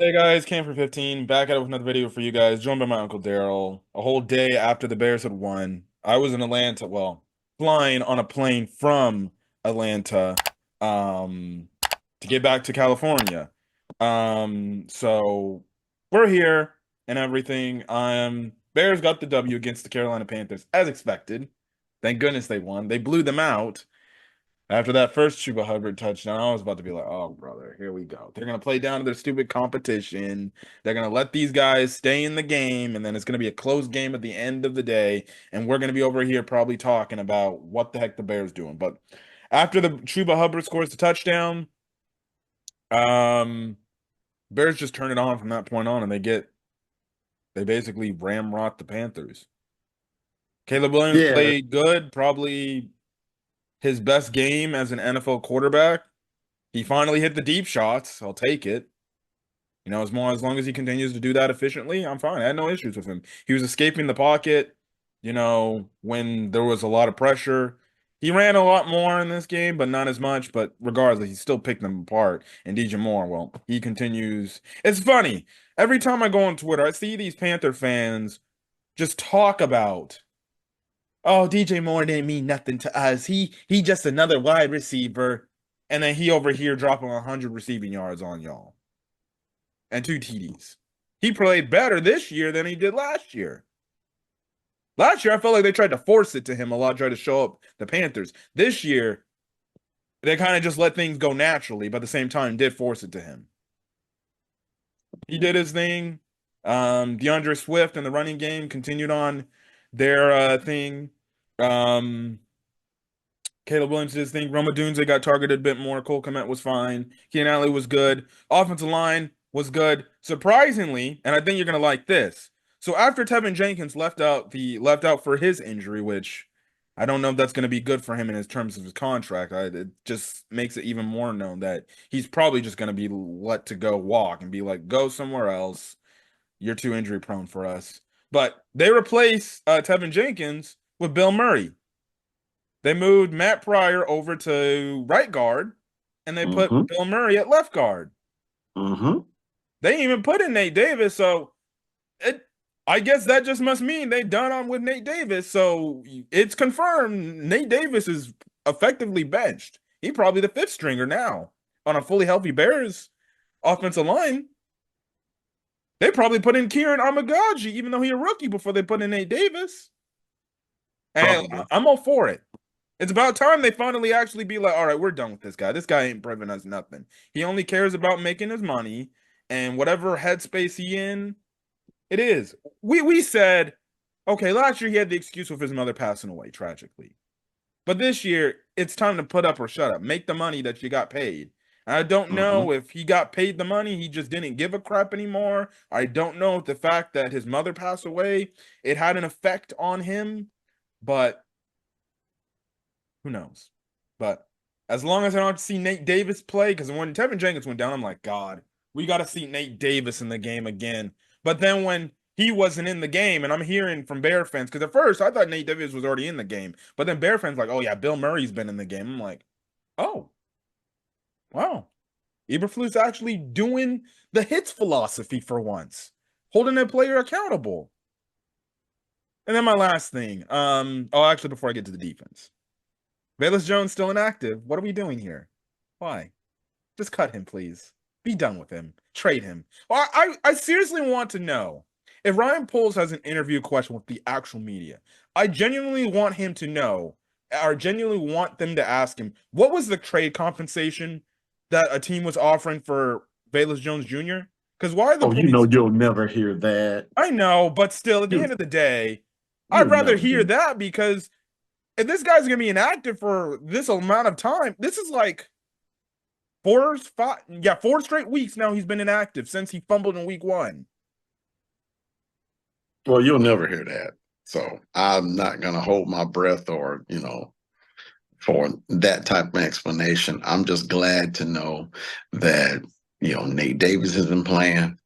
Hey guys, Cam for 15, back at it with another video for you guys, joined by my Uncle Daryl. A whole day after the Bears had won, I was in Atlanta, well, flying on a plane from Atlanta, um, to get back to California. So we're here and everything. Bears got the W against the Carolina Panthers, as expected. Thank goodness they won. They blew them out. After that first Chuba Hubbard touchdown, I was about to be like, oh, brother, here we go. They're going to play down to their stupid competition. They're going to let these guys stay in the game, and then it's going to be a close game at the end of the day. And we're going to be over here probably talking about what the heck the Bears doing. But after the Chuba Hubbard scores the touchdown, um, Bears just turn it on from that point on, and they basically ramrot the Panthers. Caleb Williams Yeah, played good, probably his best game as an NFL quarterback. He finally hit the deep shots. I'll take it. As long as he continues to do that efficiently, I'm fine. I had no issues with him. He was escaping the pocket, when there was a lot of pressure. He ran a lot more in this game, but not as much. But regardless, he still picked them apart. And DJ Moore, well, he continues. It's funny. Every time I go on Twitter, I see these Panther fans just talk about, oh, DJ Moore didn't mean nothing to us. He just another wide receiver. And then he over here dropping 100 receiving yards on y'all and 2 TDs. He played better this year than he did last year. Last year, I felt like they tried to force it to him a lot, tried to show up the Panthers. This year, they kind of just let things go naturally, but at the same time, did force it to him. He did his thing. DeAndre Swift and the running game continued on their thing. Um, Caleb Williams did his thing. Roma Dunze got targeted a bit more. Cole Kmet was fine. Keenan Allen was good. Offensive line was good. Surprisingly, and I think you're gonna like this. So after Tevin Jenkins left out for his injury, which I don't know if that's gonna be good for him in his terms of his contract. It just makes it even more known that he's probably just gonna be let to go walk and be like, go somewhere else. You're too injury prone for us. But they replace Tevin Jenkins with Bill Murray. They moved Matt Pryor over to right guard, and they put mm-hmm, Bill Murray at left guard. mm-hmm. They didn't even put in Nate Davis, so it. I guess that just must mean they done on with Nate Davis. So it's confirmed Nate Davis is effectively benched. He probably the fifth stringer now on a fully healthy Bears offensive line. They probably put in Kieran Amagaji, even though he a rookie, before they put in Nate Davis. And Probably. I'm all for it. It's about time they finally actually be like, all right, we're done with this guy. This guy ain't proving us nothing. He only cares about making his money, and whatever headspace he in, it is. We said, okay, last year he had the excuse with his mother passing away tragically. But this year, it's time to put up or shut up. Make the money that you got paid. And I don't Mm-hmm. know if he got paid the money, he just didn't give a crap anymore. I don't know if the fact that his mother passed away, it had an effect on him, but who knows? But as long as I don't have to see Nate Davis play, because when Tevin Jenkins went down, I'm like, God, we got to see Nate Davis in the game again. But then when he wasn't in the game, and I'm hearing from Bear fans, because at first I thought Nate Davis was already in the game, but then Bear fans like, oh yeah, Bill Murray's been in the game. I'm like, oh, wow. Eberflus actually doing the hits philosophy for once, holding a player accountable. And then my last thing, actually, before I get to the defense. Velus Jones still inactive. What are we doing here? Why? Just cut him, please. Be done with him. Trade him. I seriously want to know if Ryan Poles has an interview question with the actual media. I genuinely want him to know, or genuinely want them to ask him, what was the trade compensation that a team was offering for Velus Jones Jr.? Because why are the Oh, you know police? you'll never hear that. I know, but still, at the end You of the day, I'd you'll rather never hear hear. that because if this guy's gonna be inactive for this amount of time, this is like 4 straight weeks now he's been inactive since he fumbled in week 1. Well, you'll never hear that. So I'm not gonna hold my breath or for that type of explanation. I'm just glad to know that Nate Davis isn't playing.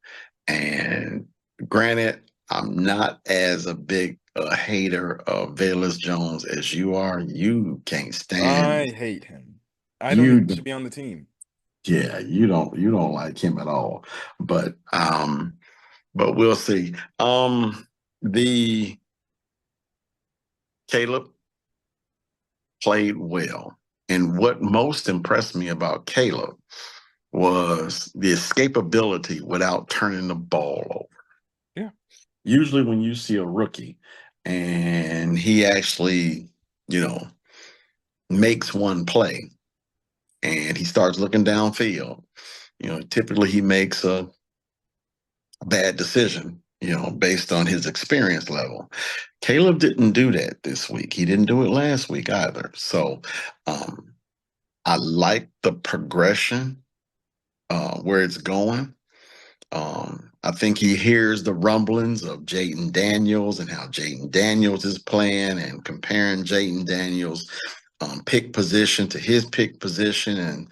And granted, I'm not as a big a hater of Velus Jones as you are. You can't I stand hate him. I don't think you he should be on the team. Yeah, you don't like him at all. But we'll see. The Caleb played well. And what most impressed me about Caleb was the escapability without turning the ball over. Yeah. Usually when you see a rookie and he actually, you know, makes one play and he starts looking downfield, typically he makes a bad decision, based on his experience level. Caleb didn't do that this week. He didn't do it last week either. So um, I like the progression where it's going. I think he hears the rumblings of Jaden Daniels and how Jaden Daniels is playing and comparing Jaden Daniels' pick position to his pick position and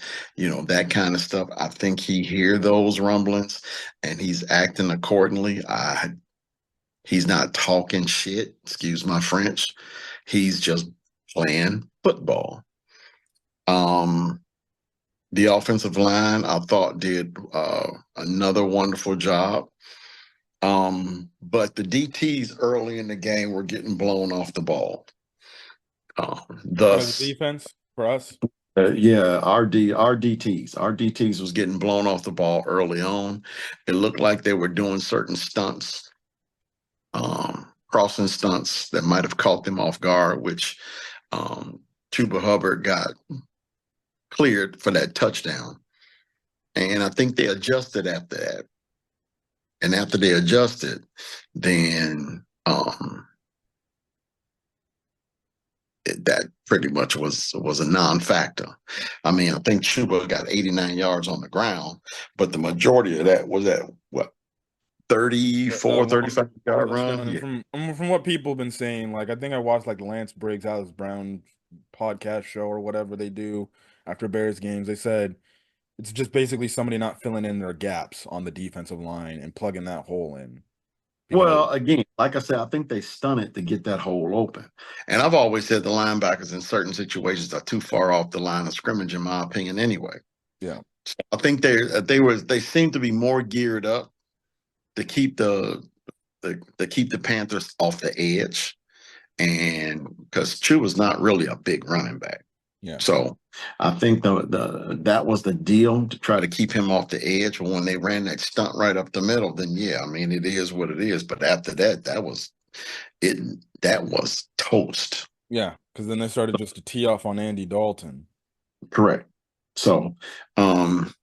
that kind of stuff. I think he hear those rumblings and he's acting accordingly. He's not talking shit, excuse my French. He's just playing football. Um, the offensive line, I thought, did another wonderful job. But the DTs early in the game were getting blown off the ball. As a Thus, defense for us. yeah, our DTs was getting blown off the ball early on. It looked like they were doing certain stunts, crossing stunts that might have caught them off guard, which Chuba Hubbard got cleared for that touchdown. And I think they adjusted after that. And after they adjusted, then that pretty much was a non-factor. I mean, I think Chuba got 89 yards on the ground, but the majority of that was at what, That 34, long 35-yard touchdown, run? and Yeah. from what people have been saying, like I think I watched like Lance Briggs, Alex Brown podcast show or whatever they do after Bears games. They said it's just basically somebody not filling in their gaps on the defensive line and plugging that hole in because Well, again, like I said, I think they stunted to get that hole open. And I've always said the linebackers in certain situations are too far off the line of scrimmage, in my opinion, anyway. yeah, I think they seem to be more geared up to keep the Panthers off the edge, and because Chu was not really a big running back, yeah, so I think that was the deal to try to keep him off the edge. But when they ran that stunt right up the middle, then yeah, I mean it is what it is. But after that, that was it. That was toast. yeah, because then they started just to tee off on Andy Dalton. Correct. So, um,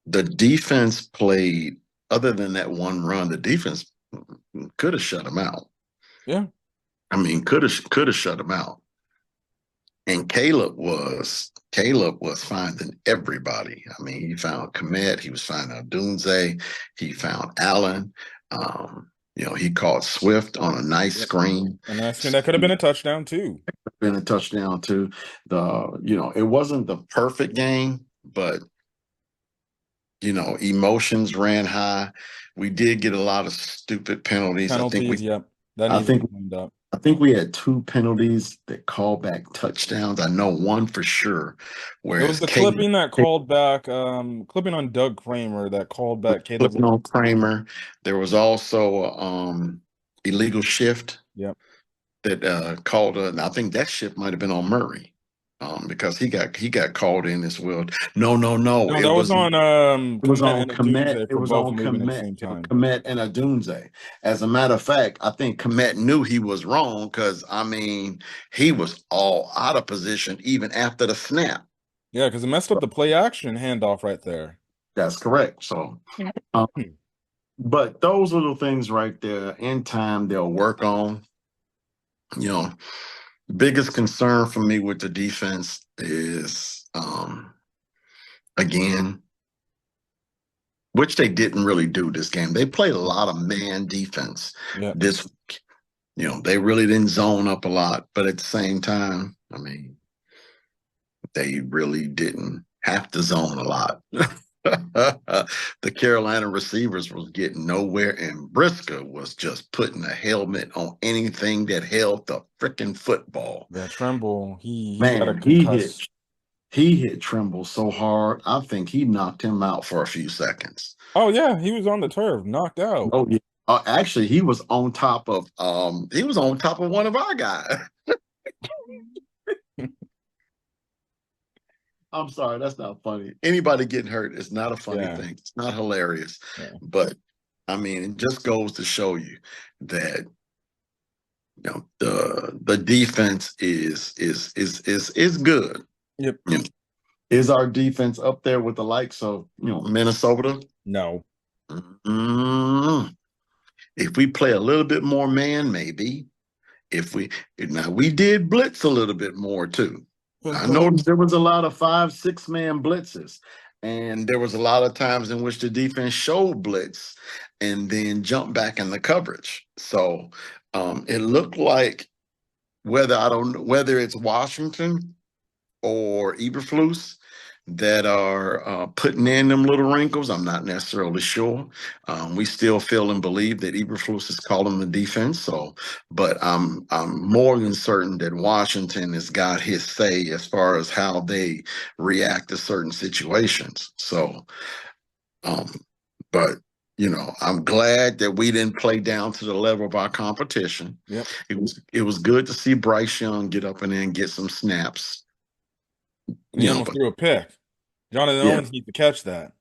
the defense played. Other than that one run, the defense could have shut him out. Yeah, I mean, could have shut him out. And Caleb was finding everybody. I mean, he found Komet, he was finding Dunze, he found Allen. He caught Swift on a nice yep. screen. And that could have been a touchdown too. Been a touchdown too. It wasn't the perfect game, but emotions ran high. We did get a lot of stupid penalties. I think we Penalties, yep, that I needs to be think cleaned up. I think we had two penalties that called back touchdowns. I know one for sure. It was Whereas the Caleb clipping that called back, clipping on Doug Kramer that called back Caleb. flipping on Kramer. There was also illegal shift Yep. that called. I think that shift might have been on Murray, because he got called in as well. No, no, no. No, It that was was on it was Komet on and Komet. Adunze It for was both on moving at the Komet. same It was time. Komet and Adunze. As a matter of fact, I think Komet knew he was wrong because I mean he was all out of position even after the snap. Yeah, because it messed up the play action handoff right there. That's correct. So, um, but those little things right there, in time they'll work on. You know, biggest concern for me with the defense is again, which they didn't really do this game. They played a lot of man defense Yeah. this week. They really didn't zone up a lot, but at the same time, I mean, they really didn't have to zone a lot. The Carolina receivers was getting nowhere, and Briscoe was just putting a helmet on anything that held the freaking football. Yeah, Tremble, he got a Man, he hit concuss. He hit Trimble so hard, I think he knocked him out for a few seconds. Oh yeah, he was on the turf, knocked out. Oh yeah. Actually, he was on top of one of our guys. I'm sorry, that's not funny. Anybody getting hurt is not a funny Yeah, thing. It's not hilarious. yeah, But I mean, it just goes to show you that the defense is good. yep. You know, is our defense up there with the likes of Minnesota? No, Mm, if we play a little bit more man, maybe. If we Now we did blitz a little bit more too. I know there was a lot of 5-6 man blitzes, and there was a lot of times in which the defense showed blitz and then jumped back in the coverage. So it looked like I don't know whether it's Washington or Eberflus that are putting in them little wrinkles. I'm not necessarily sure. We still feel and believe that Eberflus is calling the defense. So, but I'm more than certain that Washington has got his say as far as how they react to certain situations. So, um, but I'm glad that we didn't play down to the level of our competition. yep. It was good to see Bryce Young get up and then get some snaps. And he almost But threw a pick. Jonathan yeah, Owens needs to catch that.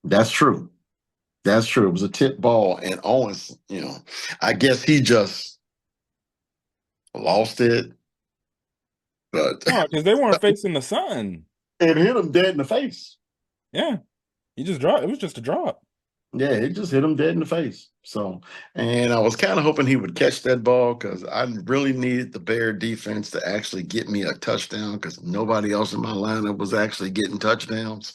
that's true. That's true. It was a tip ball, and Owens, I guess he just lost it, but No, because they weren't facing the sun. it hit him dead in the face. Yeah, he just dropped. It was just a drop. Yeah, it just hit him dead in the face. So, and I was kind of hoping he would catch that ball because I really needed the Bear defense to actually get me a touchdown because nobody else in my lineup was actually getting touchdowns.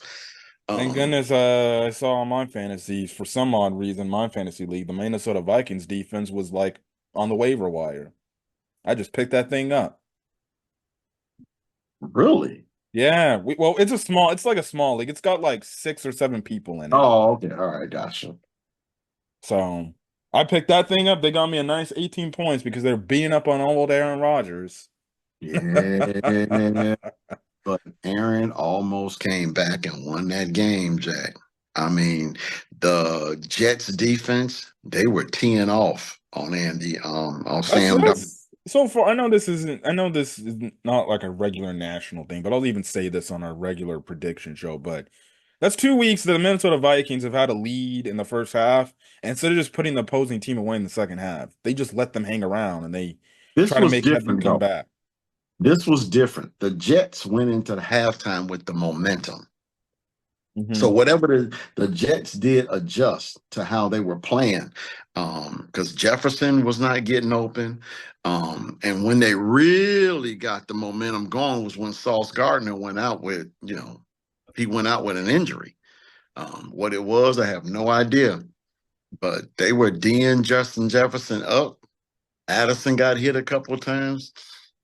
Thank Um, goodness I saw on my fantasies, for some odd reason, my fantasy league, the Minnesota Vikings defense was like on the waiver wire. I just picked that thing up. really? Yeah, well, it's like a small league. It's got like 6 or 7 people in it. Oh, okay. All right, gotcha. So I picked that thing up. They got me a nice 18 points because they're beating up on old Aaron Rodgers. Yeah. But Aaron almost came back and won that game, Jack. I mean, the Jets defense, they were teeing off on Sam Darnold. That's so far. I know this isn't. I know this is not like a regular national thing, but I'll even say this on our regular prediction show. But that's 2 weeks that the Minnesota Vikings have had a lead in the first half, and instead of just putting the opposing team away in the second half, they just let them hang around and they This try to was make them different, come though. back. This was different. The Jets went into the halftime with the momentum. So Hmm. whatever the Jets did adjust to how they were playing, because Jefferson was not getting open. And when they really got the momentum going was when Sauce Gardner went out with, he went out with an injury. What it was, I have no idea. But they were D'ing Justin Jefferson up. Addison got hit a couple of times,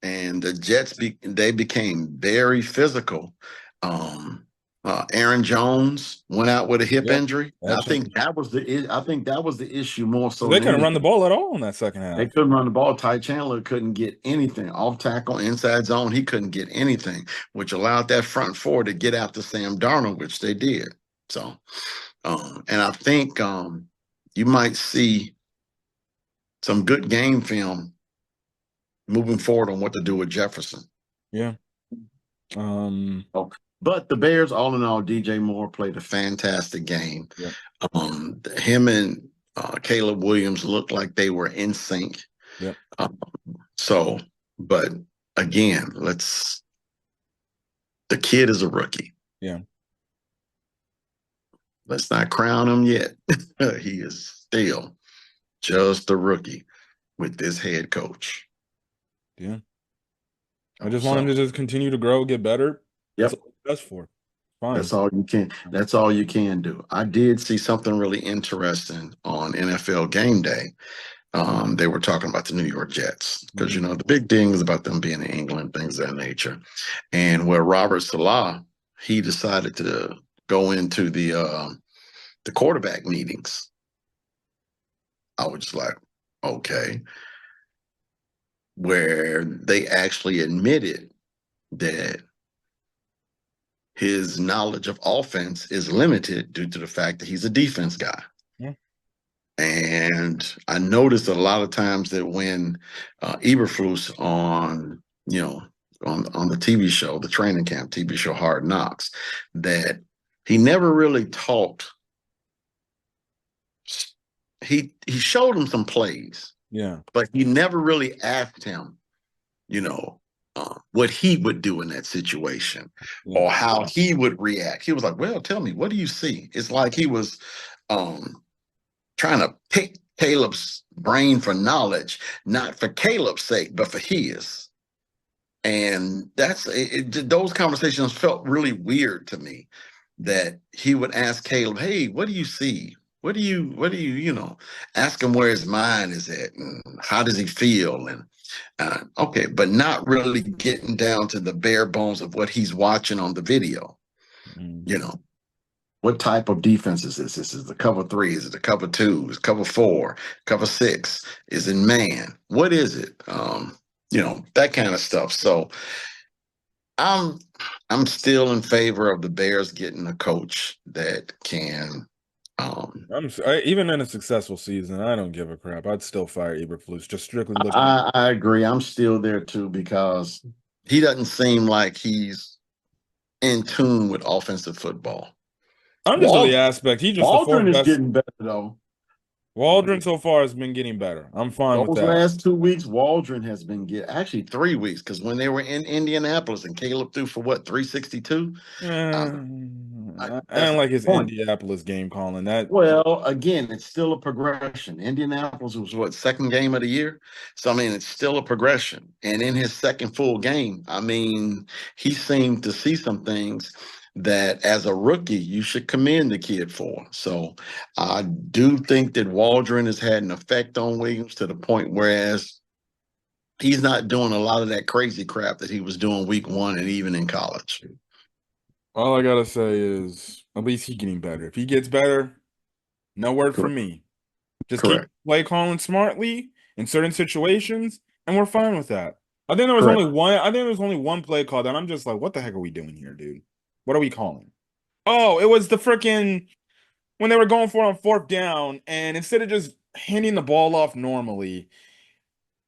and the Jets they became very physical. Um, Aaron Jones went out with a hip Yep, injury. that changed. I think that was the issue more so They than couldn't run the anything. ball at all in that second They half. couldn't run the ball. Ty Chandler couldn't get anything off tackle, inside zone. He couldn't get anything, which allowed that front four to get after Sam Darnold, which they did. So, and I think you might see some good game film moving forward on what to do with Jefferson. Yeah. Oh, but the Bears, all in all, DJ Moore played a fantastic game. Yep. Him and Caleb Williams looked like they were in sync. Yep. So, but again, the kid is a rookie. Yeah. Let's not crown him yet. He is still just a rookie with this head coach. Yeah. I just want him So, to just continue to grow, get better. That's yep. all that's for. Fine. That's all you can. That's all you can do. I did see something really interesting on NFL Game Day. They were talking about the New York Jets because Mhm. the big thing is about them being in England, things of that nature, and where Robert Salah he decided to go into the quarterback meetings. I was just like, okay, where they actually admitted that his knowledge of offense is limited due to the fact that he's a defense guy. Yeah. And I noticed a lot of times that when Eberflus on, on the TV show, the training camp TV show Hard Knocks, that he never really talked. He showed him some plays, Yeah. but he never really asked him, you know, what he would do in that situation Yeah. or how he would react. He was like, "Well, tell me, what do you see?" It's like he was trying to pick Caleb's brain for knowledge, not for Caleb's sake, but for his. And those conversations felt really weird to me, that he would ask Caleb, "Hey, what do you see? Ask him where his mind is at and how does he feel?" And okay, but not really getting down to the bare bones of what he's watching on the video. Mm. You know, what type of defense is this? Is the cover three? Is it the cover two? Is it cover four? Cover six? Is it man? What is it? That kind of stuff. So I'm I'm still in favor of the Bears getting a coach that can. Even in a successful season, I don't give a crap. I'd still fire Eberflus, just strictly looking at. I agree. I'm still there too because he doesn't seem like he's in tune with offensive football. I'm just on the aspect. He's just the Waldron fourth is best. getting better though. Waldron so far has been getting better. I'm fine with Those that. last 2 weeks, Waldron has been actually 3 weeks, because when they were in Indianapolis and Caleb threw for what, 362? I That's don't the like his point. Indianapolis game calling. That Well, again, it's still a progression. Indianapolis was what, second game of the year? So I mean, it's still a progression. And in his second full game, I mean, he seemed to see some things that as a rookie you should commend the kid for. So I do think that Waldron has had an effect on Williams to the point whereas he's not doing a lot of that crazy crap that he was doing week one and even in college. all I gotta say is at least he's getting better. If he gets better, no word from Correct. me. Just keep Correct. play calling smartly in certain situations, and we're fine with that. I think there was Correct. only one. I think there was only one play call that I'm just like, what the heck are we doing here, dude? What are we calling? Oh, it was the freaking when they were going for it on fourth down, and instead of just handing the ball off normally,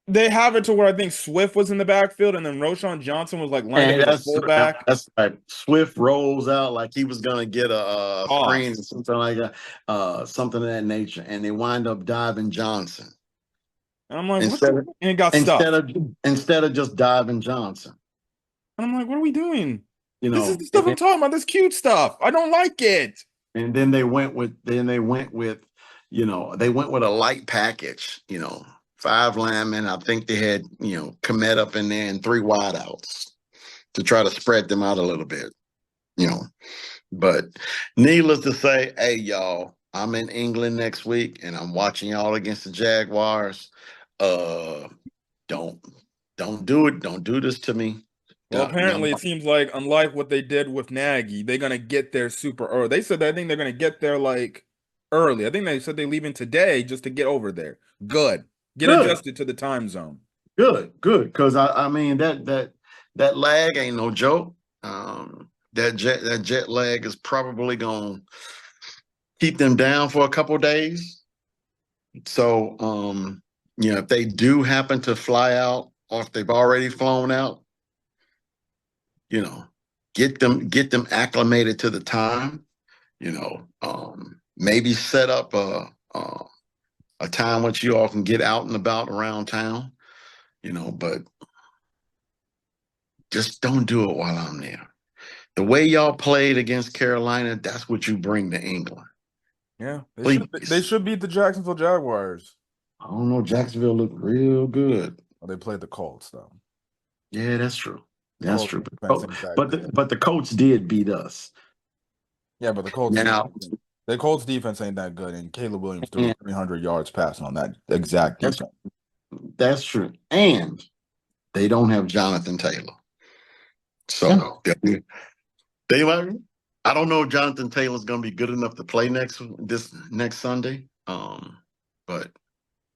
they have it to where I think Swift was in the backfield, and then Roshan Johnson was like lined up And as a that's fullback. that's right. Swift rolls out like he was gonna get a screen or Toss. something like that, something of that nature, and they wind up diving Johnson And I'm like, what instead the? of And it got instead stuffed. of instead of just diving Johnson. And I'm like, what are we doing? You This is know, the stuff I'm talking about. This cute stuff. I don't like it. and then they went with a light package. 5 linemen. I think they had Komet up in there and 3 wideouts to try to spread them out a little bit. You know, But needless to say, hey y'all, I'm in England next week and I'm watching y'all against the Jaguars. Uh don't don't do it. Don't do this to me. Well, No. apparently, it seems like unlike what they did with Nagy, they're gonna get there super early. They said that I think they're gonna get there like early. I think they said they're leaving today just to get over there. Good. Get Good, adjusted to the time zone. good. Because I mean that lag ain't no joke. That jet lag is probably gonna keep them down for a couple days. So if they do happen to fly out or if they've already flown out, you know, get them acclimated to the time, maybe set up a time which you all can get out and about around town, but just don't do it while I'm there. The way y'all played against Carolina, that's what you bring to England. Yeah, they Please. should beat the Jacksonville Jaguars. I don't know. Jacksonville looked real good. Well, they played the Colts though. Yeah, that's true. That's Colts true. defense But ain't that but good. the Colts did beat us. Yeah, but Now, the Colts defense ain't that good, and Caleb Williams threw and 300 yards passing on that exact that's defense. that's true. And they don't have Jonathan Taylor. So they might. I don't know if Jonathan Taylor's going to be good enough to play this next Sunday. But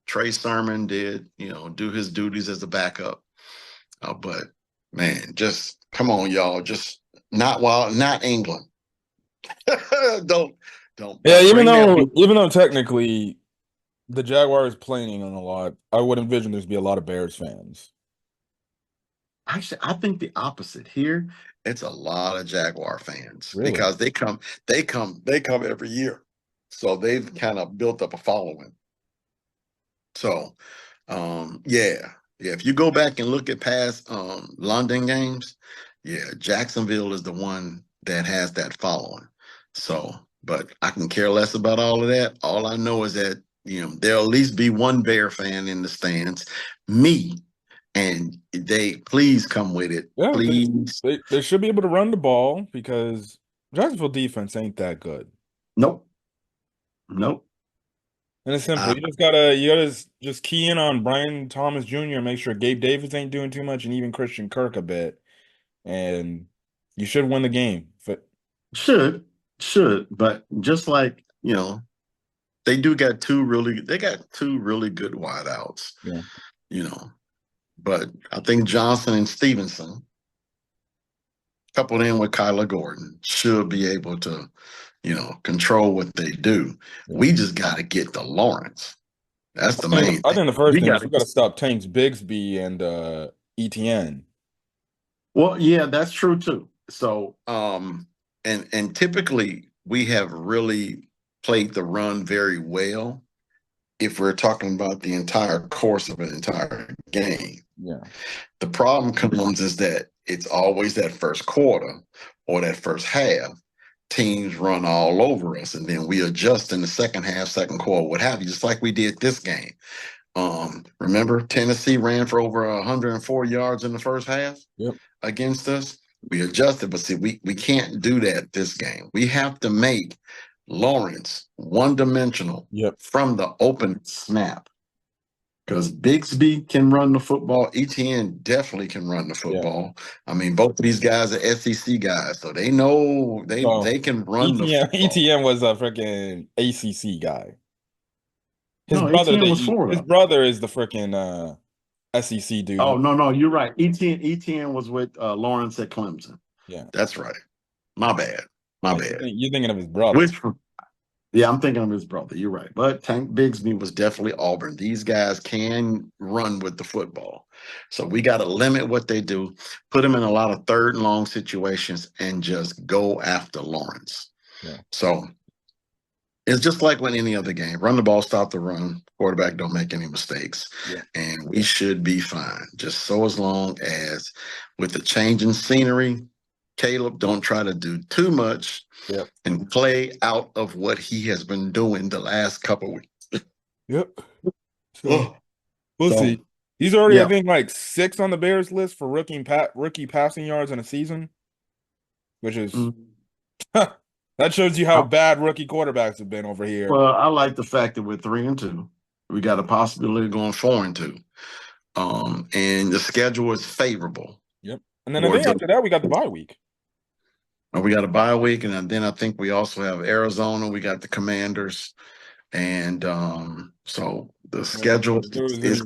Trey Sermon did, do his duties as a backup. But man, just come on, y'all. Just not England. don't Yeah, don't bring that. even though technically the Jaguars playing England a lot, I would envision there's be a lot of Bears fans. Actually, I think the opposite here. It's a lot of Jaguar fans Really? because they come every year. So they've kind of built up a following. So yeah. Yeah. If you go back and look at past London games, yeah, Jacksonville is the one that has that following. So, but I can care less about all of that. All I know is that, there'll at least be one Bear fan in the stands, me, and they please come with it. Yeah, Please. they should be able to run the ball because Jacksonville defense ain't that good. Nope. Nope. And it's simple. Uh, You gotta just key in on Brian Thomas Jr. and make sure Gabe Davis ain't doing too much, and even Christian Kirk a bit, and you should win the game. But should, should, but just like, they got two really good wideouts, yeah, you know. But I think Johnson and Stevenson, coupled in with Kyler Gordon, should be able to, control what they do. yeah. We just got to get to Lawrence. That's the main I thing. think the first We thing got is you to. got to stop Tanks Bigsby and ETN. Well, yeah, that's true too. So, and typically we have really played the run very well if we're talking about the entire course of an entire game. Yeah, The problem comes is that it's always that first quarter or that first half. Teams run all over us, and then we adjust in the second half, second quarter, what have you, just like we did this game. Remember, Tennessee ran for over 104 yards in the first half yep, against us. We adjusted, but see, we can't do that this game. We have to make Lawrence one dimensional yep, from the open snap. Because Bigsby can run the football. ETN definitely can run the yeah. football. I mean, both of these guys are SEC guys, so they know So they can run the ETN football. ETN was a freaking ACC guy. No, ETN was His Florida. brother is the freaking SEC Oh dude. no, you're right. ETN was with Lawrence at Clemson. Yeah, That's right. My bad. My yeah. bad. You're thinking of his brother. Which Yeah, I'm thinking of his brother. You're right. But Tank Bigsby was definitely Auburn. These guys can run with the football. So we got to limit what they do, put them in a lot of third and long situations, and just go after Lawrence. Yeah, So it's just like with any other game. Run the ball, stop the run. Quarterback don't make any mistakes. yeah, And we should be fine. Just so as long as with the change in scenery, Caleb don't try to do too much yeah, and play out of what he has been doing the last couple of weeks. yep. So Oh, we'll so see. He's already, I yeah, think, like six on the Bears list for rookie passing yards in a season, which is mm, that shows you how I, bad rookie quarterbacks have been over here. well, I like the fact that we're 3-2. We got a possibility of going 4-2. And the schedule is favorable Yep. And then I think towards us. after that we got the bye week. We got a bye week, and then I think we also have Arizona. We got the Commanders, and so the Like I schedule said, is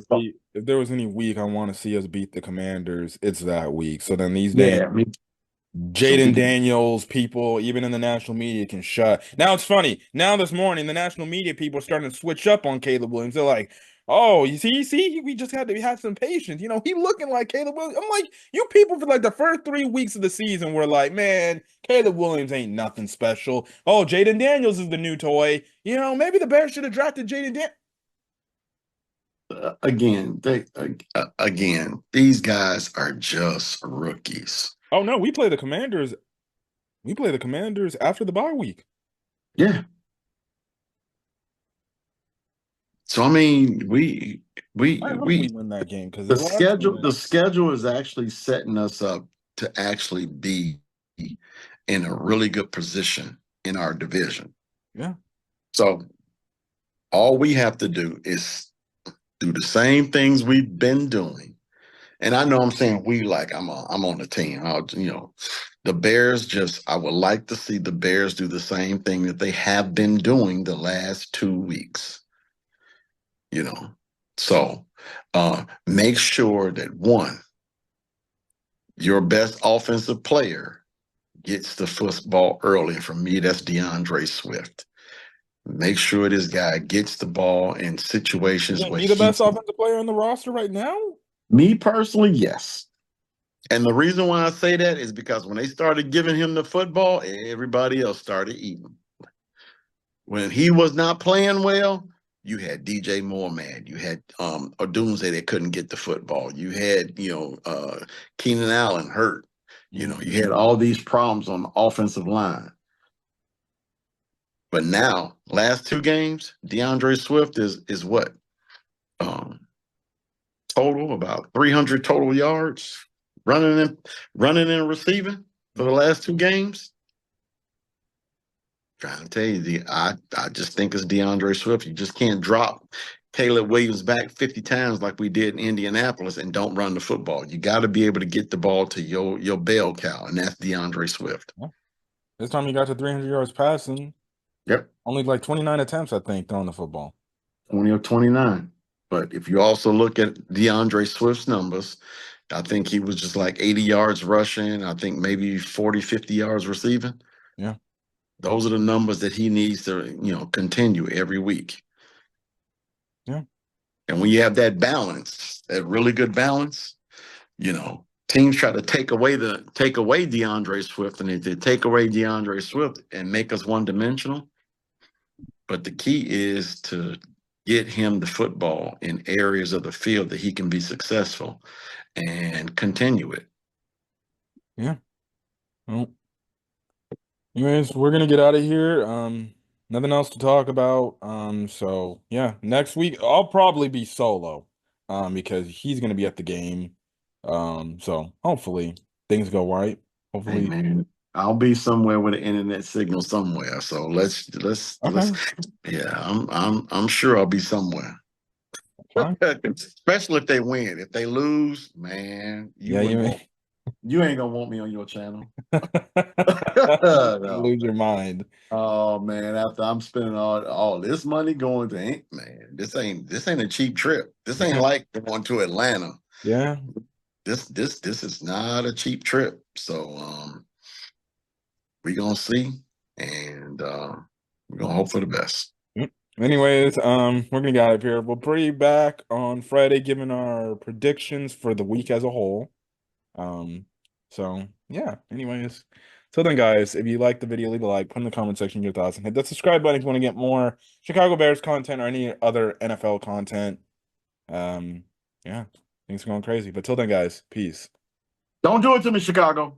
if there was any week I want to see us beat the Commanders, it's that week. So then these days, yeah. So we Jaden can. Daniels, people, even in the national media, can shut. Now it's funny. Now this morning, the national media people are starting to switch up on Caleb Williams. They're like, "Oh, we just had to have some patience. He looking like Caleb Williams." I'm like, you people for like the first 3 weeks of the season were like, "Man, Caleb Williams ain't nothing special." Oh, Jaden Daniels is the new toy. Maybe the Bears should have drafted Jaden Daniels. Again, these guys are just rookies. Oh no, we play the Commanders. We play the Commanders after the bye week. Yeah. So I mean, I hope we we win that game because the the last schedule game. the schedule is actually setting us up to actually be in a really good position in our division. Yeah. So all we have to do is do the same things we've been doing. And I know I'm saying we like I'm on the team. The Bears I would like to see the Bears do the same thing that they have been doing the last 2 weeks. You know, so make sure that one, your best offensive player gets the football early. And for me, that's DeAndre Swift. Make sure this guy gets the ball in situations Isn't where he the he best can. offensive player on the roster right now? Me personally, yes. And the reason why I say that is because when they started giving him the football, everybody else started eating. When he was not playing well, you had DJ Moore, man. You had Odunze that couldn't get the football. You had, Keenan Allen hurt. You had all these problems on the offensive line. But now, last two games, DeAndre Swift is what? Um, Total about 300 total yards, running and receiving for the last two games. Trying to tell you, I just think it's DeAndre Swift. You just can't drop Caleb Williams back 50 times like we did in Indianapolis and don't run the football. You got to be able to get the ball to your bell cow, and that's DeAndre Swift. Yeah. This time he got to 300 yards passing. Yep, Only like 29 attempts, I think, throwing the football. 20 or 29. But if you also look at DeAndre Swift's numbers, I think he was just like 80 yards rushing. I think maybe 40, 50 yards receiving. Yeah. Those are the numbers that he needs to, continue every week. Yeah. And when you have that balance, that really good balance, teams try to take away DeAndre Swift, and if they take away DeAndre Swift and make us one dimensional. But the key is to get him the football in areas of the field that he can be successful and continue it. Yeah. Well, anyways, we're gonna get out of here. Nothing else to talk about. So yeah, next week I'll probably be solo. Because he's gonna be at the game. So hopefully things go right. Hey Hopefully. man, I'll be somewhere with an internet signal somewhere. So let's Okay. yeah, I'm sure I'll be somewhere. Fine. Especially if they win. If they lose, man, Yeah, you ain't gonna want me on your channel. you No. lose your mind. Oh man, after I'm spending all this money going to man, this ain't a cheap trip. This ain't Yeah. like going to Atlanta. Yeah. This is not a cheap trip. So we're gonna see, and we're gonna hope for the best. Yep. Anyways, we're gonna get out of here. We'll be back on Friday giving our predictions for the week as a whole. Um, so yeah, anyways. So then guys, if you like the video, leave a like, put in the comment section your thoughts, and hit that subscribe button if you want to get more Chicago Bears content or any other NFL content. Yeah, things are going crazy. But till then, guys, peace. Don't do it to me, Chicago.